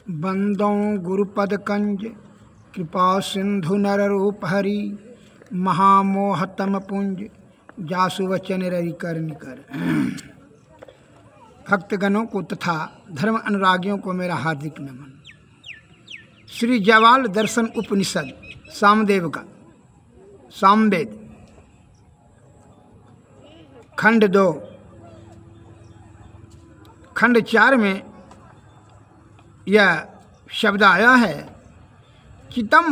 बंदों गुरुपद कंज कृपा सिंधु नर रूप हरि महामोहतम पुंज जासु वचन रवि कर निकर। भक्तगणों को तथा धर्म अनुरागियों को मेरा हार्दिक नमन। श्री जवाल दर्शन उपनिषद सामदेव का सामवेद खंड 2 खंड 4 में यह शब्द आया है चितम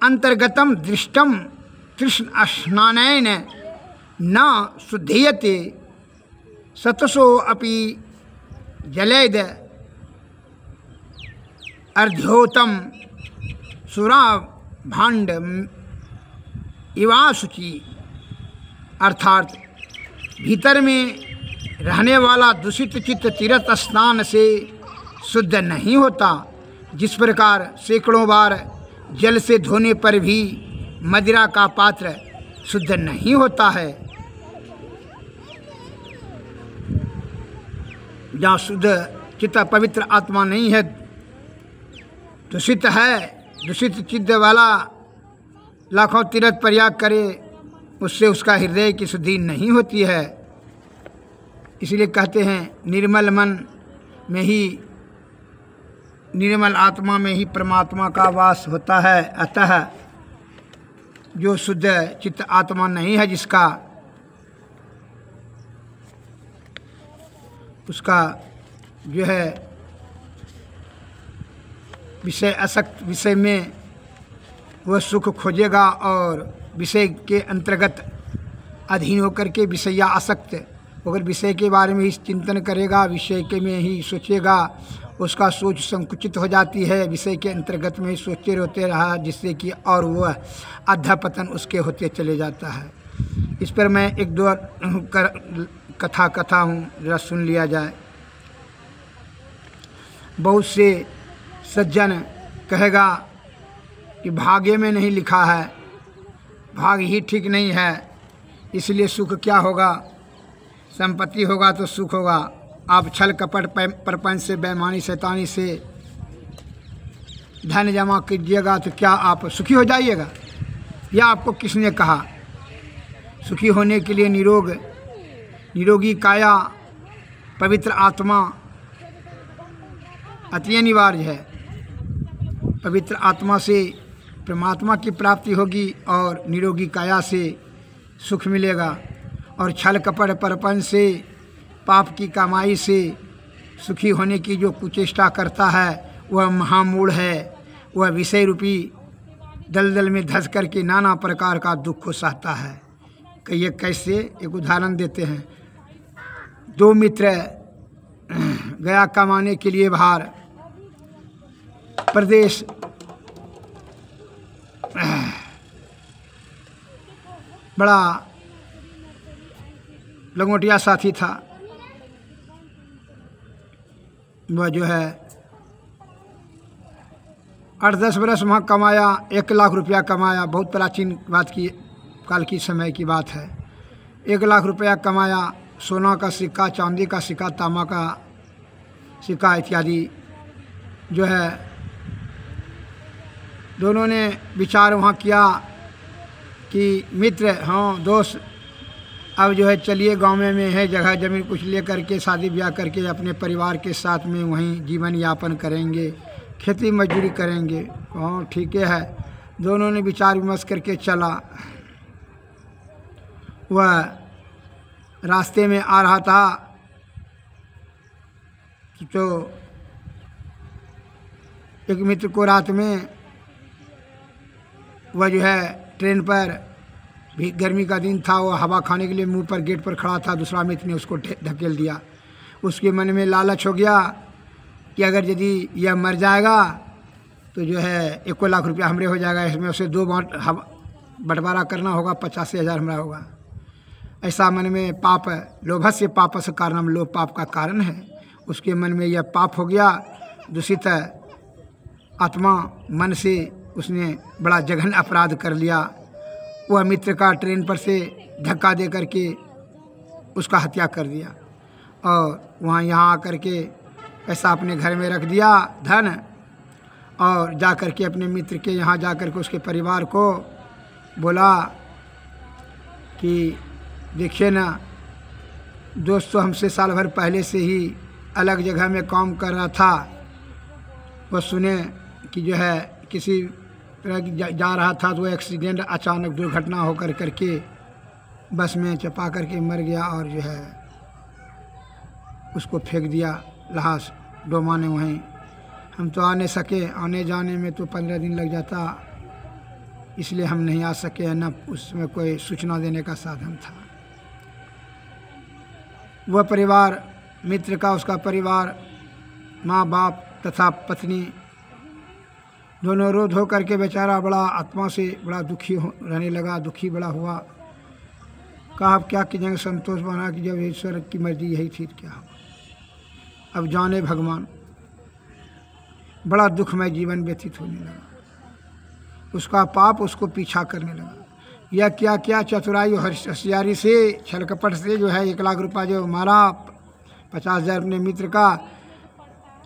अंतर्गतम दृष्टम कृष्ण स्नानैन न शुद्धीयते सतसो अपि जलेद अर्ध्योतम सुरा भांड इवासुचि। अर्थात भीतर में रहने वाला दूषित चित्त तीर्थ स्नान से शुद्ध नहीं होता, जिस प्रकार सैकड़ों बार जल से धोने पर भी मदिरा का पात्र शुद्ध नहीं होता है। जहाँ शुद्ध चित्त पवित्र आत्मा नहीं है, दूषित है, दूषित चित्त वाला लाखों तीर्थ प्रयाग करे, उससे उसका हृदय की शुद्धि नहीं होती है। इसलिए कहते हैं निर्मल मन में ही, निर्मल आत्मा में ही परमात्मा का वास होता है। अतः जो शुद्ध चित्त आत्मा नहीं है, जिसका उसका जो है विषय आसक्त विषय में वह सुख खोजेगा और विषय के अंतर्गत अधीन होकर के विषया आसक्त होकर विषय के बारे में ही चिंतन करेगा, विषय के में ही सोचेगा, उसका सोच संकुचित हो जाती है, विषय के अंतर्गत में ही सोचते रहते रहा, जिससे कि और वह अधःपतन उसके होते चले जाता है। इस पर मैं एक दो कथा हूँ, जरा सुन लिया जाए। बहुत से सज्जन कहेगा कि भाग्य में नहीं लिखा है, भाग्य ही ठीक नहीं है, इसलिए सुख क्या होगा, संपत्ति होगा तो सुख होगा। आप छल कपट प्रपंच से बेईमानी शैतानी से धन जमा कीजिएगा तो क्या आप सुखी हो जाइएगा? यह आपको किसने कहा? सुखी होने के लिए निरोगी काया, पवित्र आत्मा अति अनिवार्य है। पवित्र आत्मा से परमात्मा की प्राप्ति होगी और निरोगी काया से सुख मिलेगा। और छल कपट प्रपंच से, पाप की कमाई से सुखी होने की जो कुचेष्टा करता है वह महामूढ़ है। वह विषय रूपी दलदल में धंस करके नाना प्रकार का दुख को सहता है। कहिए कैसे? एक उदाहरण देते हैं। 2 मित्र गया कमाने के लिए बाहर प्रदेश, बड़ा लंगोटिया साथी था। वह जो है 8-10 बरस वहाँ कमाया, 1 लाख रुपया कमाया। बहुत प्राचीन बात की, काल की समय की बात है। 1 लाख रुपया कमाया, सोना का सिक्का, चांदी का सिक्का, तांबा का सिक्का इत्यादि जो है। दोनों ने विचार वहाँ किया कि मित्र, हाँ दोस्त, अब जो है चलिए गाँव में है जगह जमीन कुछ ले करके शादी ब्याह करके अपने परिवार के साथ में वहीं जीवन यापन करेंगे, खेती मजदूरी करेंगे। हाँ ठीक है। दोनों ने विचार विमर्श करके चला। वह रास्ते में आ रहा था तो एक मित्र को रात में वह जो है ट्रेन पर भी, गर्मी का दिन था, वो हवा खाने के लिए मुंह पर गेट पर खड़ा था। दूसरा मित्र ने उसको धकेल दिया। उसके मन में लालच हो गया कि अगर यदि यह मर जाएगा तो जो है 1 लाख रुपया हमरे हो जाएगा, इसमें उसे 2 बंटवारा करना होगा, 85,000 हमारा होगा। ऐसा मन में पाप, लोभस्य पापस्य कारणम, लोभ पाप का कारण है। उसके मन में यह पाप हो गया। दूषित आत्मा मन से उसने बड़ा जघन्य अपराध कर लिया। वह मित्र का ट्रेन पर से धक्का दे करके उसका हत्या कर दिया। और वहाँ यहाँ आकर के पैसा अपने घर में रख दिया धन, और जा कर के अपने मित्र के यहाँ जा कर के उसके परिवार को बोला कि देखिए ना, दोस्त तो हमसे साल भर पहले से ही अलग जगह में काम कर रहा था, वो सुने कि जो है किसी तरह जा रहा था तो एक्सीडेंट, अचानक दुर्घटना होकर करके बस में चपा करके मर गया, और जो है उसको फेंक दिया लाश डोमा ने वहीं। हम तो आ नहीं सके, आने जाने में तो 15 दिन लग जाता, इसलिए हम नहीं आ सके, न उसमें कोई सूचना देने का साधन था। वह परिवार मित्र का, उसका परिवार, माँ बाप तथा पत्नी दोनों रोध हो करके बेचारा बड़ा आत्मा से बड़ा दुखी रहने लगा, दुखी बड़ा हुआ। कहा अब क्या कीजिएंगे, संतोष बना कि जब ईश्वर की मर्जी यही थी क्या हुआ, अब जाने भगवान। बड़ा दुखमय जीवन व्यतीत होने लगा, उसका पाप उसको पीछा करने लगा। यह क्या क्या चतुराई और होशियारी से, छल कपट से जो है 1 लाख रुपया जो मारा, 50,000 अपने मित्र का,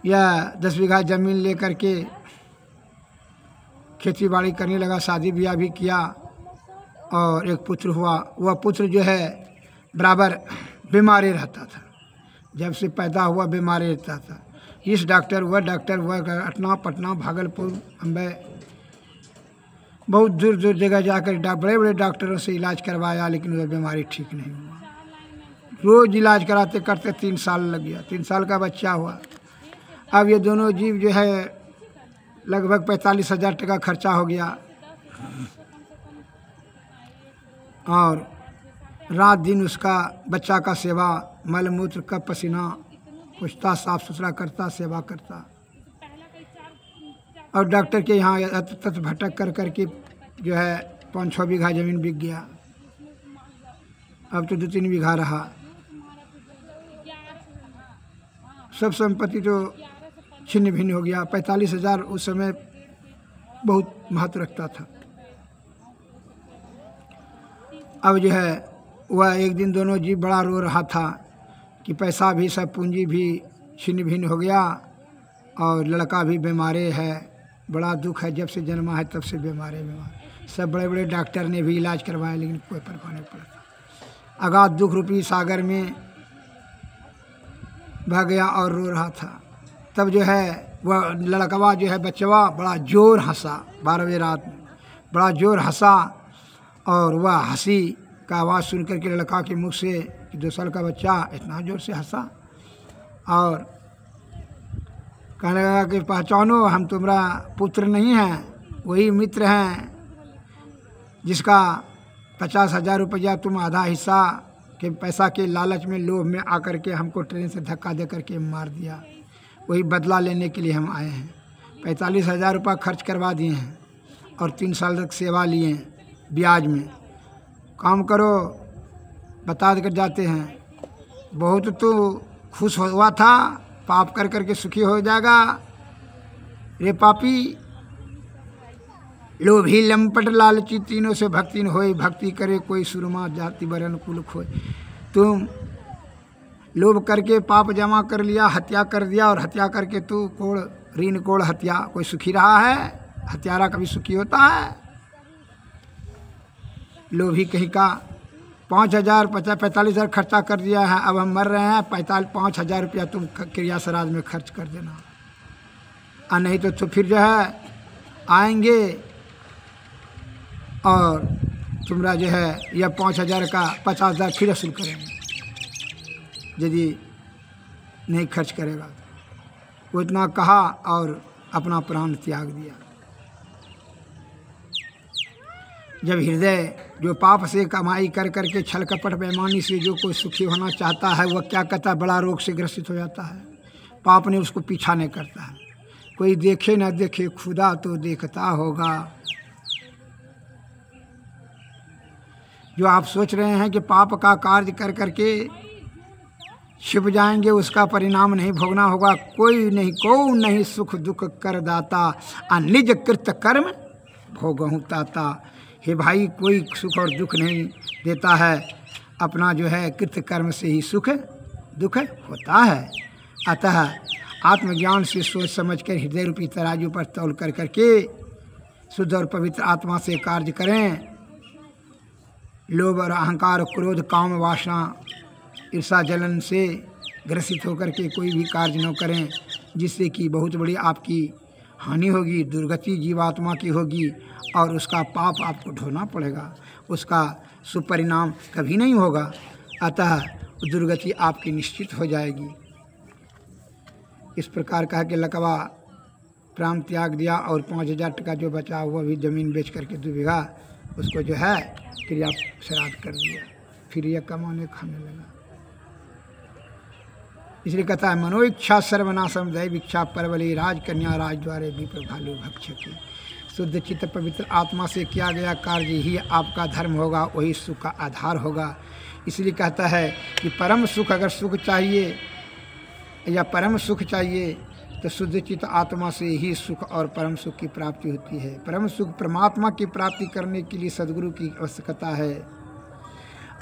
या 10 बीघा ज़मीन ले करके खेती बाड़ी करने लगा, शादी ब्याह भी किया, और एक पुत्र हुआ। वह पुत्र जो है बराबर बीमारी रहता था, जब से पैदा हुआ बीमारी रहता था। इस डॉक्टर वह अटना पटना भागलपुर अम्बे बहुत दूर दूर जगह जाकर बड़े बड़े डॉक्टरों से इलाज करवाया, लेकिन वह बीमारी ठीक नहीं हुआ। रोज़ इलाज कराते करते 3 साल लग गया, 3 साल का बच्चा हुआ। अब ये दोनों जीव जो है लगभग 45,000 टका खर्चा हो गया, और रात दिन उसका बच्चा का सेवा, मल मूत्र का पसीना पूछता, साफ सुथरा करता, सेवा करता, और डॉक्टर के यहाँ तत भटक कर करके जो है 5-6 बीघा ज़मीन बिक गया। अब तो 2-3 बीघा रहा। सब संपत्ति तो छिन्न भिन्न हो गया। 45,000 उस समय बहुत महत्व रखता था। अब जो है वह एक दिन दोनों जीव बड़ा रो रहा था कि पैसा भी, सब पूंजी भी छिन्न भिन्न हो गया, और लड़का भी बीमारे है, बड़ा दुख है, जब से जन्मा है तब से बीमार। सब बड़े बड़े डॉक्टर ने भी इलाज करवाया, लेकिन कोई फर्क नहीं पड़ता। अगाध दुख रूपी सागर में बह गया और रो रहा था। तब जो है वह लड़कवा जो है बच्चवा बड़ा जोर हंसा, 12वीं रात में बड़ा जोर हंसा, और वह हंसी का आवाज़ सुन करके लड़का के मुख से कि 2 साल का बच्चा इतना जोर से हंसा, और कहने लगा कि पहचानो, हम तुम्हारा पुत्र नहीं हैं, वही मित्र हैं जिसका 50,000 रुपया तुम आधा हिस्सा के पैसा के लालच में, लोभ में आकर के हमको ट्रेन से धक्का दे करके मार दिया। वही बदला लेने के लिए हम आए हैं। 45,000 रुपया खर्च करवा दिए हैं, और 3 साल तक सेवा लिए हैं ब्याज में। काम करो, बता देकर जाते हैं। बहुत तो खुश हुआ था, पाप कर करके सुखी हो जाएगा। रे पापी, लोभी लंपट लालची तीनों से भक्ति न होए, भक्ति करे कोई सुरमा जाति वरण कुल खोए। तुम लोभ करके पाप जमा कर लिया, हत्या कर दिया, और हत्या करके तू कोड़ ऋण कोड़ हत्या, कोई सुखी रहा है? हत्यारा कभी सुखी होता है? लोभी कहीं का 45,000 खर्चा कर दिया है, अब हम मर रहे हैं, 5,000 रुपया तुम क्रिया श्राद्ध में खर्च कर देना, और नहीं तो फिर जो है आएंगे और तुम्हारा जो है यह 5,000 का 50,000 फिर वसूल करेंगे यदि नहीं खर्च करेगा। वो इतना कहा और अपना प्राण त्याग दिया। जब हृदय जो पाप से कमाई कर करके छल कपट बेईमानी से जो कोई सुखी होना चाहता है, वह क्या कहता है, बड़ा रोग से ग्रसित हो जाता है। पाप ने उसको पीछा नहीं करता है। कोई देखे न देखे, खुदा तो देखता होगा। जो आप सोच रहे हैं कि पाप का कार्य कर करके छिप जाएंगे, उसका परिणाम नहीं भोगना होगा। कोई नहीं, को नहीं सुख दुख कर दाता, निज कृत कर्म भोगहु ताता। हे भाई, कोई सुख और दुख नहीं देता है, अपना जो है कृत कर्म से ही सुख दुख होता है। अतः आत्मज्ञान से सोच समझ कर हृदय रूपी तराजू पर तौल कर करके शुद्ध और पवित्र आत्मा से कार्य करें। लोभ और अहंकार, क्रोध, काम, वासना, ईर्षा, जलन से ग्रसित होकर के कोई भी कार्य न करें, जिससे कि बहुत बड़ी आपकी हानि होगी, दुर्गति जीवात्मा की होगी और उसका पाप आपको ढोना पड़ेगा, उसका शुभ परिणाम कभी नहीं होगा। अतः दुर्गति आपकी निश्चित हो जाएगी। इस प्रकार कहा कि लकवा प्राण त्याग दिया और 5,000 टका जो बचा हुआ भी ज़मीन बेच करके 2 बीघा उसको जो है क्रिया श्राद्ध कर दिया, फिर यह कमाने खाने लगा। इसलिए कहता है मनो इच्छा सर्वनाशम दैव इच्छा परवली राज कन्या राज द्वारे भी प्रभालु भक्ष्य की। शुद्ध चित्त पवित्र आत्मा से किया गया कार्य ही आपका धर्म होगा, वही सुख का आधार होगा। इसलिए कहता है कि परम सुख, अगर सुख चाहिए या परम सुख चाहिए तो शुद्ध चित्त आत्मा से ही सुख और परम सुख की प्राप्ति होती है। परम सुख परमात्मा की प्राप्ति करने के लिए सद्गुरु की आवश्यकता है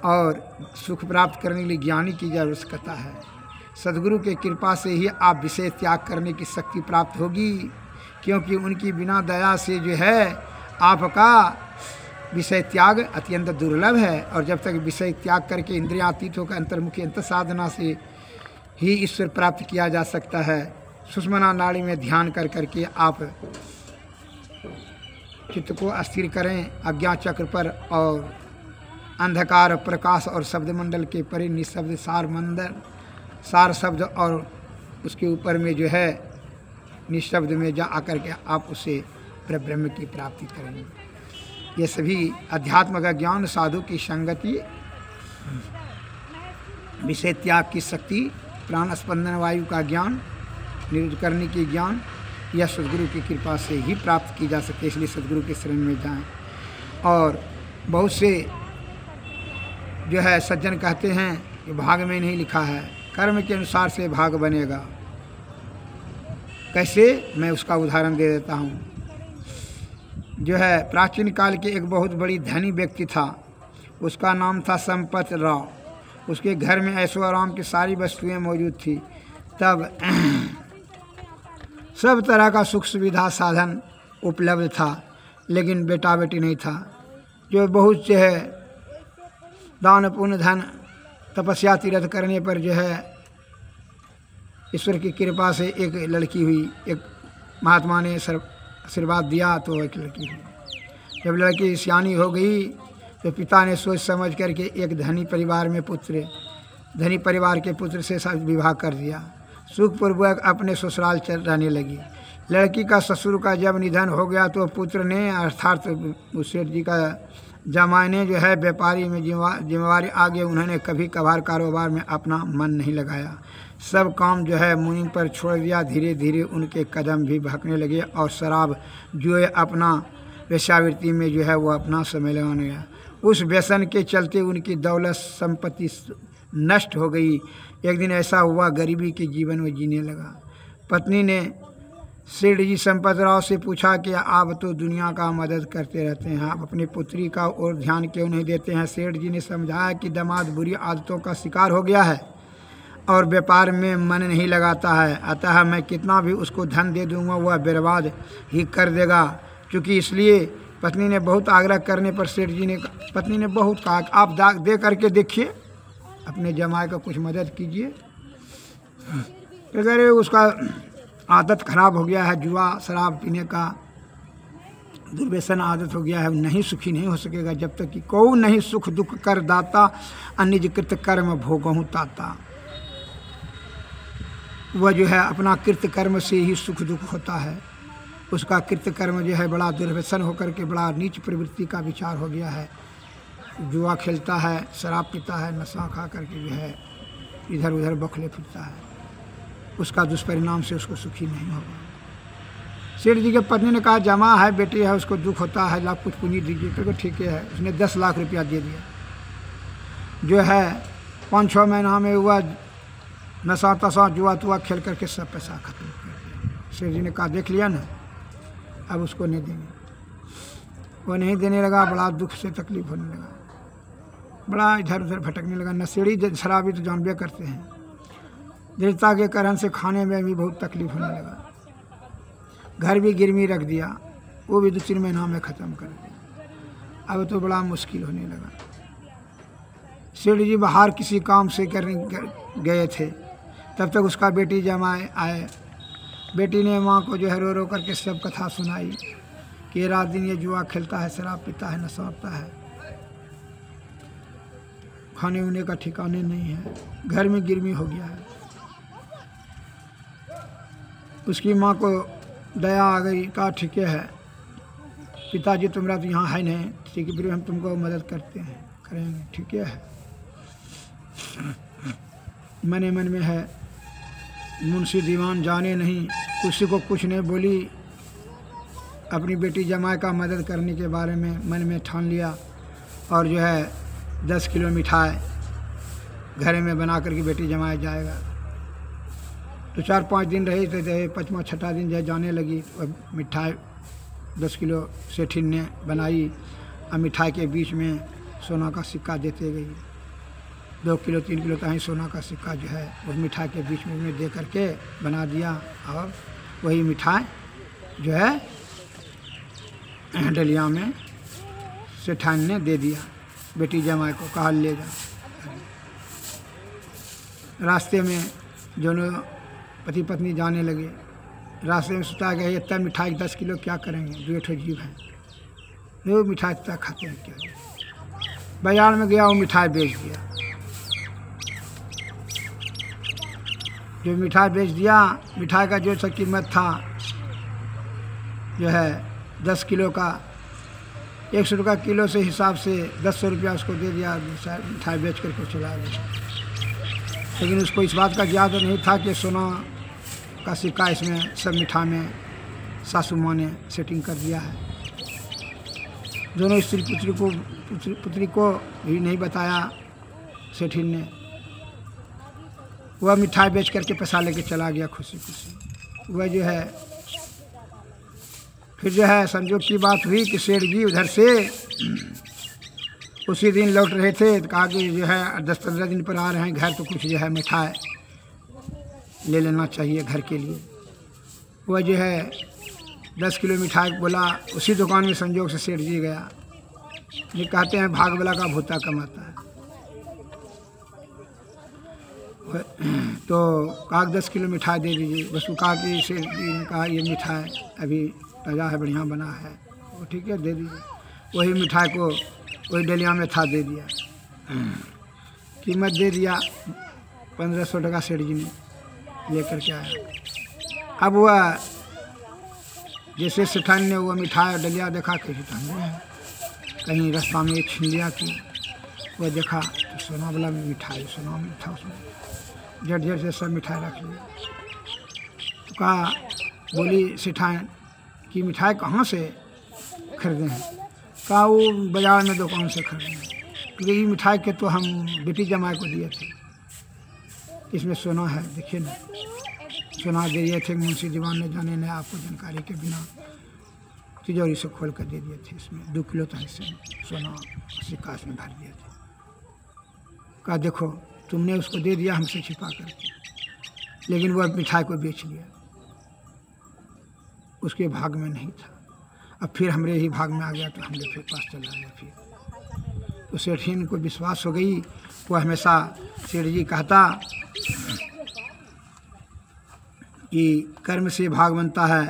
और सुख प्राप्त करने के लिए ज्ञानी की आवश्यकता है। सद्गुरु के कृपा से ही आप विषय त्याग करने की शक्ति प्राप्त होगी, क्योंकि उनकी बिना दया से जो है आपका विषय त्याग अत्यंत दुर्लभ है। और जब तक विषय त्याग करके इंद्रियातीत होकर अंतर्मुखी अंत साधना से ही ईश्वर प्राप्त किया जा सकता है। सुषुम्ना नाड़ी में ध्यान कर करके आप चित्त को अस्थिर करें अज्ञान चक्र पर और अंधकार प्रकाश और शब्द मंडल के परे निशब्द सार शब्द और उसके ऊपर में जो है निशब्द में जा आकर के आप उसे ब्रह्म की प्राप्ति करेंगे। ये सभी अध्यात्म का ज्ञान, साधु की संगति, विषय त्याग की शक्ति, प्राण स्पंदन वायु का ज्ञान, निरुद्ध करने की ज्ञान, यह सद्गुरु की कृपा से ही प्राप्त की जा सकती है। इसलिए सद्गुरु के शरण में जाएं। और बहुत से जो है सज्जन कहते हैं कि भाग में नहीं लिखा है, कर्म के अनुसार से भाग बनेगा। कैसे, मैं उसका उदाहरण दे देता हूँ। जो है प्राचीन काल के एक बहुत बड़ी धनी व्यक्ति था, उसका नाम था संपत राव। उसके घर में ऐशो आराम की सारी वस्तुएं मौजूद थी। तब सब तरह का सुख सुविधा साधन उपलब्ध था, लेकिन बेटा बेटी नहीं था। जो बहुत जो है दान पुण्य धन तपस्या तीर्थ करने पर जो है ईश्वर की कृपा से एक लड़की हुई। एक महात्मा ने आशीर्वाद दिया तो एक लड़की हुई। जब लड़की सियानी हो गई तो पिता ने सोच समझ करके एक धनी परिवार के पुत्र से विवाह कर दिया। सुखपूर्वक अपने ससुराल चल रहने लगी। लड़की का ससुर का जब निधन हो गया तो पुत्र ने अर्थात उस सेठ जी का जमाई ने जो है व्यापारी में जिम्मेवारी आगे उन्होंने कभी कभार कारोबार में अपना मन नहीं लगाया। सब काम जो है मुनि पर छोड़ दिया। धीरे धीरे उनके कदम भी भटकने लगे और शराब जो है अपना वेश्यावृत्ति में जो है वो अपना समय लगाने लगा। उस व्यसन के चलते उनकी दौलत संपत्ति नष्ट हो गई। एक दिन ऐसा हुआ गरीबी के जीवन में जीने लगा। पत्नी ने सेठ जी संपत राव से पूछा कि आप तो दुनिया का मदद करते रहते हैं, आप अपनी पुत्री का और ध्यान क्यों नहीं देते हैं। सेठ जी ने समझाया कि दामाद बुरी आदतों का शिकार हो गया है और व्यापार में मन नहीं लगाता है, अतः मैं कितना भी उसको धन दे दूंगा वह बर्बाद ही कर देगा। क्योंकि इसलिए पत्नी ने बहुत आग्रह करने पर सेठ जी ने पत्नी ने बहुत कहा कि आप दे करके देखिए, अपने जमाई का कुछ मदद कीजिए। अगर उसका आदत खराब हो गया है, जुआ शराब पीने का दुर्व्यसन आदत हो गया है, नहीं सुखी नहीं हो सकेगा जब तक कि को नहीं सुख दुख कर दाता अनिज कृत कर्म भोगहु ताता। वह जो है अपना कृत कर्म से ही सुख दुख होता है। उसका कृत कर्म जो है बड़ा दुर्व्यसन होकर के बड़ा नीच प्रवृत्ति का विचार हो गया है। जुआ खेलता है, शराब पीता है, नशा खा करके जो है इधर उधर बौखले फिरता है। उसका दुष्परिणाम से उसको सुखी नहीं होगा। सेठ जी के पत्नी ने कहा जमा है बेटी है, उसको दुख होता है, लाख कुछ पूंजी दीजिए। तो ठीक है, उसने 10 लाख रुपया दे दिया। जो है 5-6 महीना में हुआ नशा तशा जुआ तुआ खेल करके सब पैसा खत्म कर दिया। सेठ जी ने कहा देख लिया ना, अब उसको नहीं देंगे। वो नहीं देने लगा, बड़ा दुख से तकलीफ होने लगा, बड़ा इधर उधर भटकने लगा। नशेड़ी शराबी तो जानबे करते हैं, दृढ़ता के कारण से खाने में भी बहुत तकलीफ होने लगा। घर भी गिरवी रख दिया, वो भी 2-3 महीना में ख़त्म कर दिया। अब तो बड़ा मुश्किल होने लगा। सेठ जी बाहर किसी काम से करने गए थे, तब तक उसका बेटी जमाए आए। बेटी ने माँ को जो है रो रो करके सब कथा सुनाई कि रात दिन ये जुआ खेलता है, शराब पीता है, नशा होता है, खाने उने का ठिकाने नहीं है, घर में गिरवी हो गया है। उसकी माँ को दया आ गई, कहा ठीक है पिताजी तुम्हारा तो यहाँ है नहीं, ठीक है हम तुमको मदद करते हैं, करेंगे, ठीक है। मने मन में है, मुंशी दीवान जाने नहीं, किसी को कुछ नहीं बोली। अपनी बेटी जमाई का मदद करने के बारे में मन में ठान लिया और जो है 10 किलो मिठाई घर में बना करके बेटी जमाई जाएगा। तो 4-5 दिन रहे थे, 5वां-6वां दिन जो जाने लगी, और मिठाई 10 किलो सेठिन ने बनाई और मिठाई के बीच में सोना का सिक्का देते गई। 2 किलो 3 किलो का ही सोना का सिक्का जो है उस मिठाई के बीच में दे करके बना दिया और वही मिठाई जो है डलिया में सेठान ने दे दिया। बेटी जमाई को कहा ले जा। रास्ते में दोनों पति पत्नी जाने लगे। रास्ते में सोचा गया इतना मिठाई 10 किलो क्या करेंगे, 2 ठो जीव हैं, वो मिठाई इतना खाते हैं क्या। बाजार में गया, वो मिठाई बेच दिया। जो मिठाई बेच दिया, मिठाई का जो सा कीमत था जो है 10 किलो का 100 रुपया किलो से हिसाब से 1000 रुपया उसको दे दिया। मिठाई बेच करके चला गया। लेकिन उसको इस बात का याद नहीं था कि सोना का सिक्का इसमें सब मिठाई में सासू माँ ने सेटिंग कर दिया है। दोनों स्त्री पुत्री को भी नहीं बताया सेठिन ने। वह मिठाई बेच करके पैसा लेके चला गया खुशी खुशी। वह जो है फिर जो है संजोग की बात हुई कि सेठ जी उधर से उसी दिन लौट रहे थे, तो कहा कि जो है 10-15 दिन पर आ रहे हैं घर, तो कुछ जो है मिठाई ले लेना चाहिए घर के लिए। वह जो है 10 किलो मिठाई बोला। उसी दुकान में संजोग से सेठ जी गया। ये कहते हैं भाग वाला का भूता कमाता है। तो कहा 10 किलो मिठाई दे दीजिए। बस वो कहा कि सेठ जी ने कहा ये मिठाई अभी ताज़ा है, बढ़िया बना है, वो ठीक है दे दीजिए। वही मिठाई को वही डलिया में था दे दिया। कीमत दे दिया 1500 टका सेठ जी ने लेकर के आया। अब वह जैसे सेठान ने वो मिठाई डलिया देखा कि कहीं रास्ता में छीन लिया कि वह देखा तो सोना वाला मिठाई, सोना में था उसमें झट से सब मिठाई रख लिया। तो कहा बोली सेठान कि मिठाई कहाँ से खरीदे हैं। कहा वो बाजार में दुकान से खरीदे हैं, क्योंकि ये मिठाई के तो हम बेटी जमाई को दिए थे, इसमें सोना है, देखिए ना सोना दे दिए थे। मुंशी दीवान ने जाने ने आपको जानकारी के बिना तिजोरी से खोल कर दे दिए थे। इसमें 2 किलो था, इसमें सोना सिक्का इसमें भर दिए थे। कहा देखो तुमने उसको दे दिया हमसे छिपा करके, लेकिन वह मिठाई को बेच लिया, उसके भाग में नहीं था। अब फिर हमरे ही भाग में आ गया तो हमने फिर पास चला गया। फिर तो सेठिन को विश्वास हो गई। वो हमेशा सेठ जी कहता कि कर्म से भाग बनता है।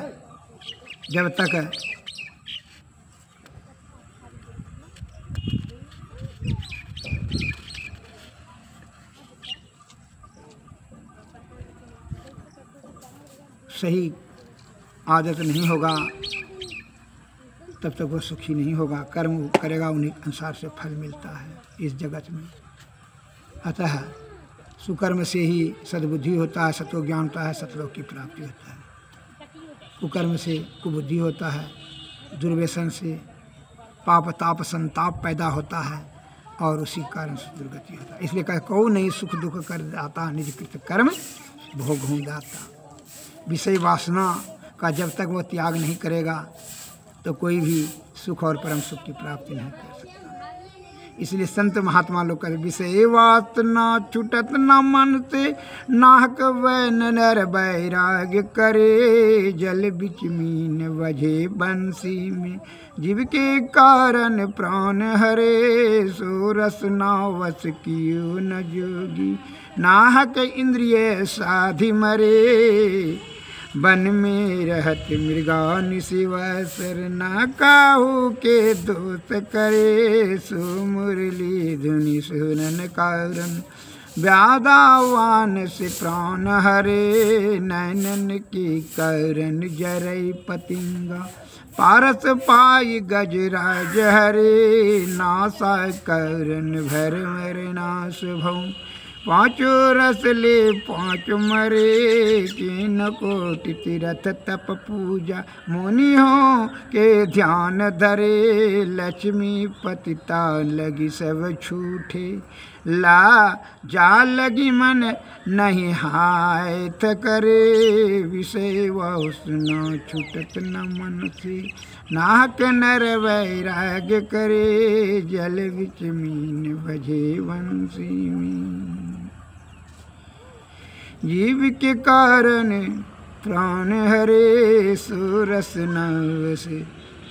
जब तक सही आदत नहीं होगा तब तक वो सुखी नहीं होगा। कर्म करेगा उन्हीं अनुसार से फल मिलता है इस जगत में। अतः सुकर्म से ही सद्बुद्धि होता है, सत्व ज्ञान होता है, सतलोक की प्राप्ति होता है। कुकर्म से कुबुद्धि होता है, दुर्व्यसन से पाप ताप संताप पैदा होता है और उसी कारण से दुर्गति होता है। इसलिए कहा को नहीं सुख दुख कर दाता, निज कृत कर्म भोग हूँ दाता। विषय वासना का जब तक वो त्याग नहीं करेगा तो कोई भी सुख और परम सुख की प्राप्ति नहीं कर सकता। इसलिए संत महात्मा लोग कर विषय वासना छूटत न मन से, नाहक वैन नर बैराग्य करे, जल बिच मीन वजे बंसी में, जीव के कारण प्राण हरे, सो रस नावस कियो न जोगी, नाहक इंद्रिय साधि मरे, वन में रहत मृगा निशिवासर, न काहू के दोष करे, सो मुरली धुनि सुनन कारण, व्यादावान से प्राण हरे, नैनन के कारण जरई पतिंगा, पारस पाई गजराज हरे, नासा कारण भर मर नाश भौ, पांचों रस ले पांच मरे, तीन कोटि तीरथ तप पूजा, मुनि हो के ध्यान धरे, लक्ष्मी पतिता लगी सब छूटे, ला जा लगी मन नहीं हाथ करे, विषय वासना छूटत न मन से, नाहक नर वैराग्य करे, जल बिच मीन बजे बंसी में, जीव के कारण प्राण हरे, सो रस नावस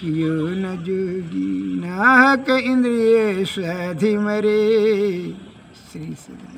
कियो न जोगी, नाहक इंद्रिय साधि मरे। श्री सद्गुरु।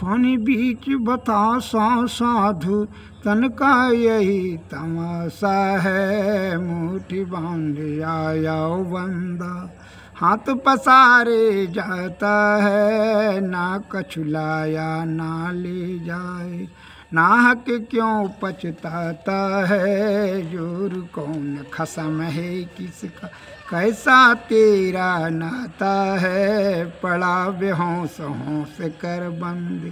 पानी बीच बतासा साधु, तन का यही तमाशा है, मुट्ठी बांध आया बंदा, हाथ पसारे जाता है, ना कछुलाया ना ले जाए, नाहक क्यों पछताता है, जोर कौन खसम है किसका, कैसा तेरा नाता है, पड़ा बेहोश होश कर बंद,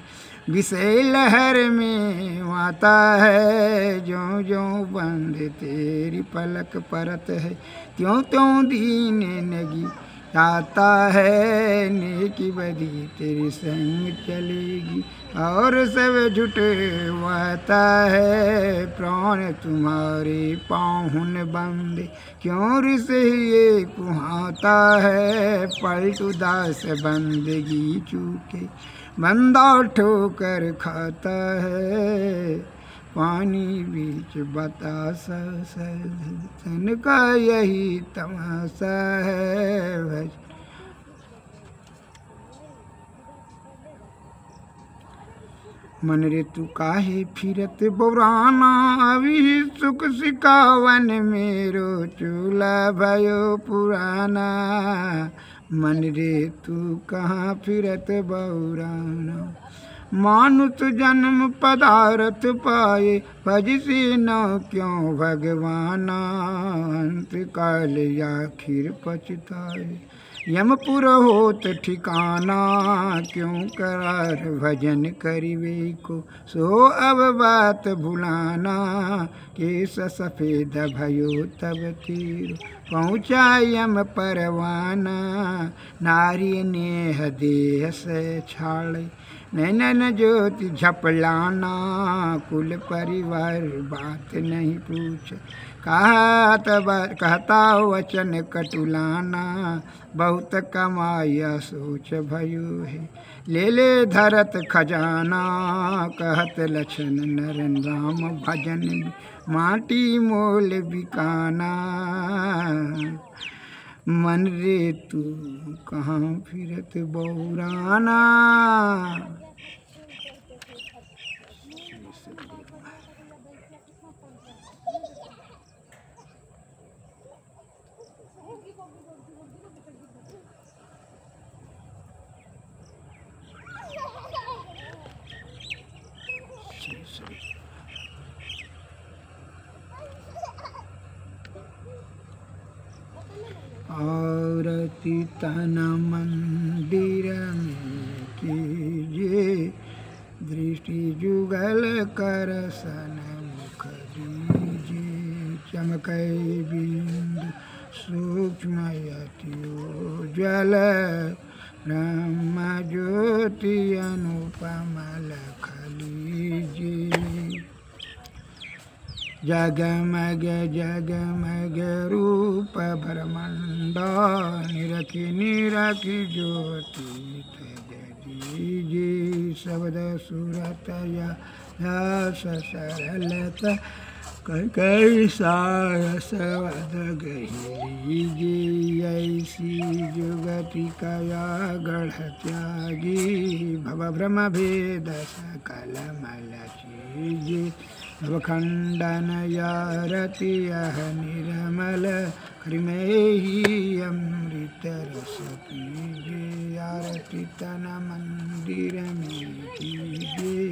विषय लहर में आता है, जो जो बंद तेरी पलक परत है, त्यों त्यों दीन नगी आता है, नेकी बदी तेरी संग चलेगी, और सब झुठवाता है, प्राण तुम्हारे पाहुन बंदे, क्यों रिस ये कुहाता है, पलट उदास बंदगी चूके, बंदा ठोकर खाता है, पानी बीच बतासा तन का यही तमाशा है। मन रे तू काहे फिरत बौराना, अभी सुख सिकावन मेरो चूल्हा भयो पुराना, मन रे तू कहाँ फिरत बौराना, मानुष जन्म पदार्थ पाए, भजसी न क्यों भगवाना, अंत काल आखिर पछताए, यमपुर होत ठिकाना, क्यों करार भजन करिवे को, सो अब बात भुलाना, केस सफेद भयो तब तीर, पहुँचा यम परवाना, नारी नेह देह से छाड़े, नैनन ज्योति झपलाना, कुल परिवार बात नहीं पूछ, कहता वचन कटुलाना, बहुत कमाया सोच भयो है, ले ले धरत खजाना, कहत लक्षण नरन राम भजन, माटी मोल बिकाना, मन रे तू कहाँ फिरत बौराना। आरती तन मंदिर में कीजिए, दृष्टि जुगल कर सन्मुख दीजिए। चमकै बिंदु सूक्ष्म अति उज्ज्वल, ब्रह्म ज्योति अनुपम लख लीजिए। जगमग जगमग रूप ब्रह्मांड, निरखि निरखि ज्योति तेज दीजिए। शब्द सूरत यश सरलता, कई सारस वद लीजिए। ऐसी जुगति कया गढ़ त्यागी, भव भ्रम भेद सकल मल चीजिए। भवखंडन यारति यह निर्मल, करिमें ही अमृत रस पीजिए। आरती तन मंदिर में कीजिए,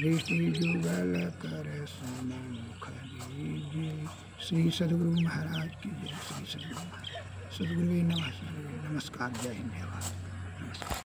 दृष्टि जुगल कर सन्मुख दीजिए। श्री सद्गुरु महाराज की जय। श्री सद्गुरु महाराज। सद्गुरु नमः। नमस्कार। जय हिंद। नमस्कार।